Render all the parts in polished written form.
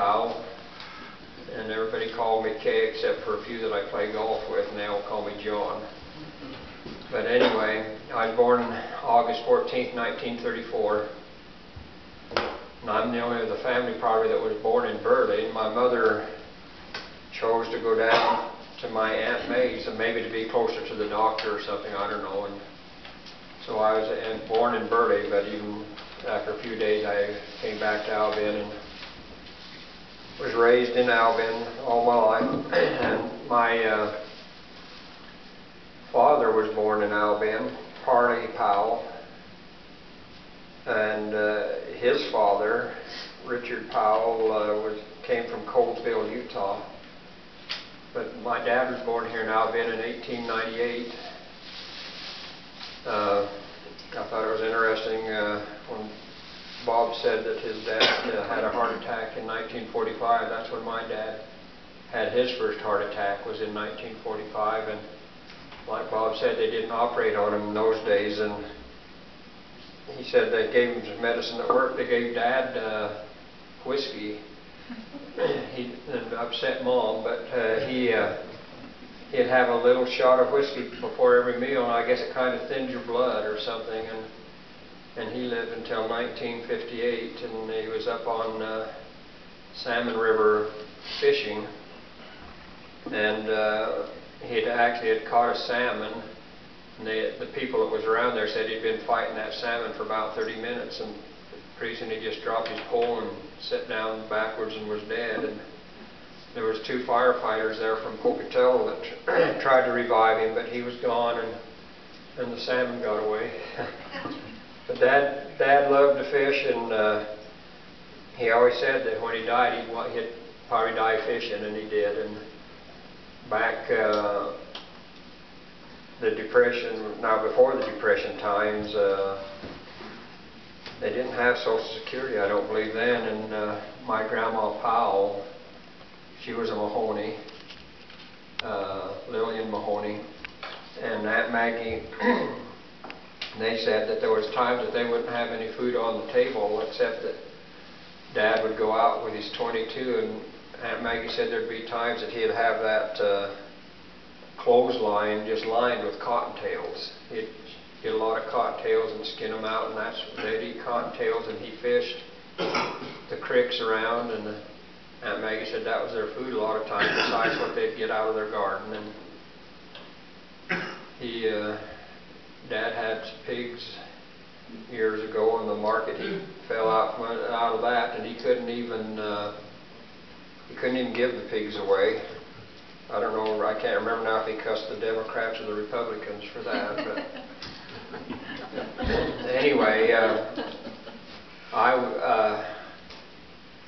Powell, and everybody called me Kay except for a few that I play golf with, and they all call me John. But anyway, I was born August 14th, 1934. And I'm the only of the family probably that was born in Burley. My mother chose to go down to my Aunt May's, and maybe to be closer to the doctor or something, I don't know. And so I was born in Burley, but even after a few days I came back to Albion and was raised in Albion all my life. And my father was born in Albion, Parley Powell. And his father, Richard Powell, came from Colesville, Utah. But my dad was born here in Albion in 1898. I thought it was interesting when Bob said that his dad had a heart attack in 1945. That's when my dad had his first heart attack, was in 1945. And like Bob said, they didn't operate on him in those days. And he said they gave him some medicine that worked. They gave Dad whiskey. He upset Mom, but he'd have a little shot of whiskey before every meal, and I guess it kind of thinned your blood or something. And he lived until 1958, and he was up on Salmon River fishing, and he had caught a salmon. And the people that was around there said he'd been fighting that salmon for about 30 minutes, and pretty soon he just dropped his pole and sat down backwards and was dead. And there was 2 firefighters there from Pocatello that tried to revive him, but he was gone, and the salmon got away. But Dad loved to fish, and he always said that when he died, he'd probably die fishing, and he did. And back the Depression, now before the Depression times, they didn't have Social Security, I don't believe then, and my grandma Powell, she was a Mahoney, Lillian Mahoney, and Aunt Maggie, they said that there was times that they wouldn't have any food on the table except that Dad would go out with his 22, and Aunt Maggie said there'd be times that he'd have that clothesline just lined with cottontails. He'd get a lot of cottontails and skin them out, and they'd eat cottontails, and he fished the creeks around, and Aunt Maggie said that was their food a lot of times, besides what they'd get out of their garden. And Dad had pigs years ago in the market. He fell out of that, and he couldn't even give the pigs away. I don't know, I can't remember now if he cussed the Democrats or the Republicans for that, but anyway,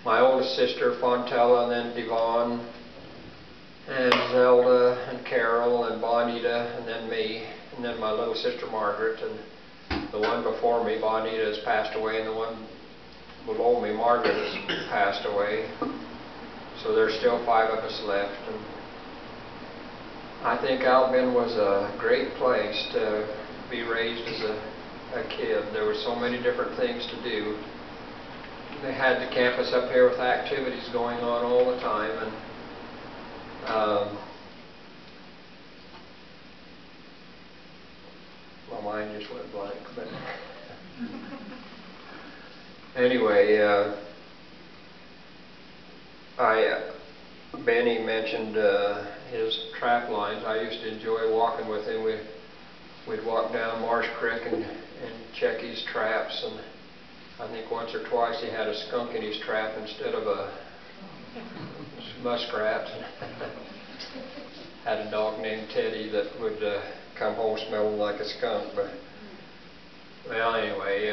my oldest sister, Fontella, and then Devon, and Zelda, and Carol, and Bonita, and then me, and then my little sister Margaret, and the one before me, Bonita, has passed away, and the one below me, Margaret, has passed away. So there's still 5 of us left. And I think Albion was a great place to be raised as a kid. There were so many different things to do. They had the campus up here with activities going on all the time, and my mind just went blank. But anyway, Benny mentioned his trap lines. I used to enjoy walking with him. We'd walk down Marsh Creek and check his traps, and I think once or twice he had a skunk in his trap instead of a muskrat. Had a dog named Teddy that would come home smelling like a skunk. But well, anyway,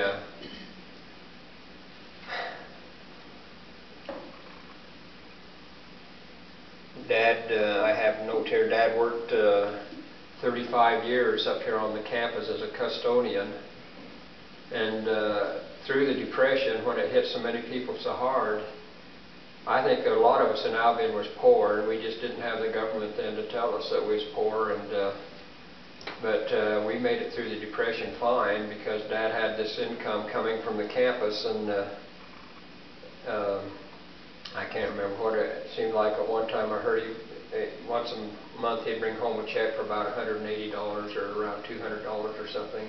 Dad, I have a note here, Dad worked 35 years up here on the campus as a custodian, and through the Depression, when it hit so many people so hard, I think a lot of us in Albion was poor, and we just didn't have the government then to tell us that we was poor. And but we made it through the Depression fine, because Dad had this income coming from the campus, and I can't remember what it seemed like. At one time I heard once a month he'd bring home a check for about $180 or around $200 or something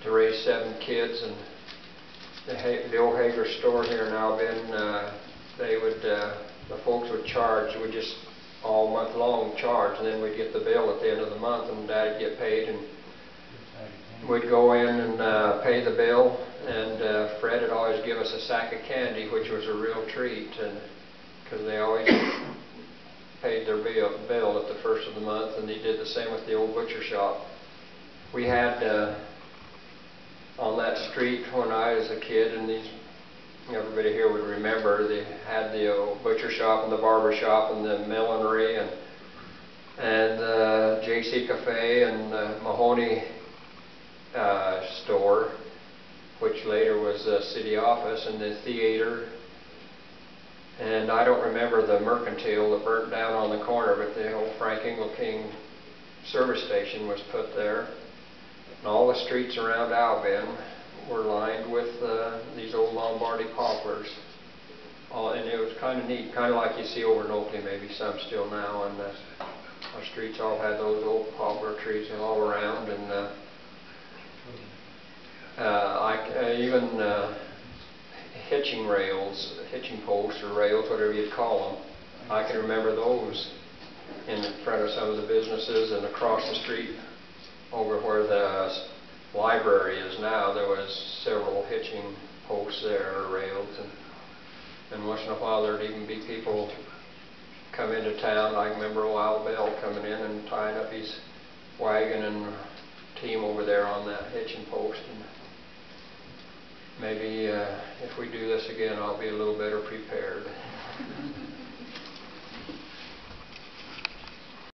to raise 7 kids. And the old Hager store here in Albion, the folks would charge. We just all month long charge, and then we'd get the bill at the end of the month, and Dad'd get paid, and we'd go in and pay the bill, and Fred would always give us a sack of candy, which was a real treat, and because they always paid their bill at the first of the month, and he did the same with the old butcher shop. We had on that street when I was a kid, and everybody here would remember, they had the old butcher shop and the barber shop and the millinery and JC Cafe and Mahoney store, which later was the city office, and the theater. And I don't remember the mercantile that burnt down on the corner, but the old Frank Engel King service station was put there. And all the streets around Albion were lined with these old Lombardy poplars. And it was kind of neat, kind of like you see over in Oakley, maybe some still now. And our streets all had those old poplar trees all around. And even hitching rails, hitching posts or rails, whatever you'd call them. I can remember those in front of some of the businesses, and across the street over where the library is now, there was several hitching posts there, or rails, and once in a while there'd even be people come into town. I remember Wild Bill coming in and tying up his wagon and team over there on that hitching post. And maybe if we do this again, I'll be a little better prepared.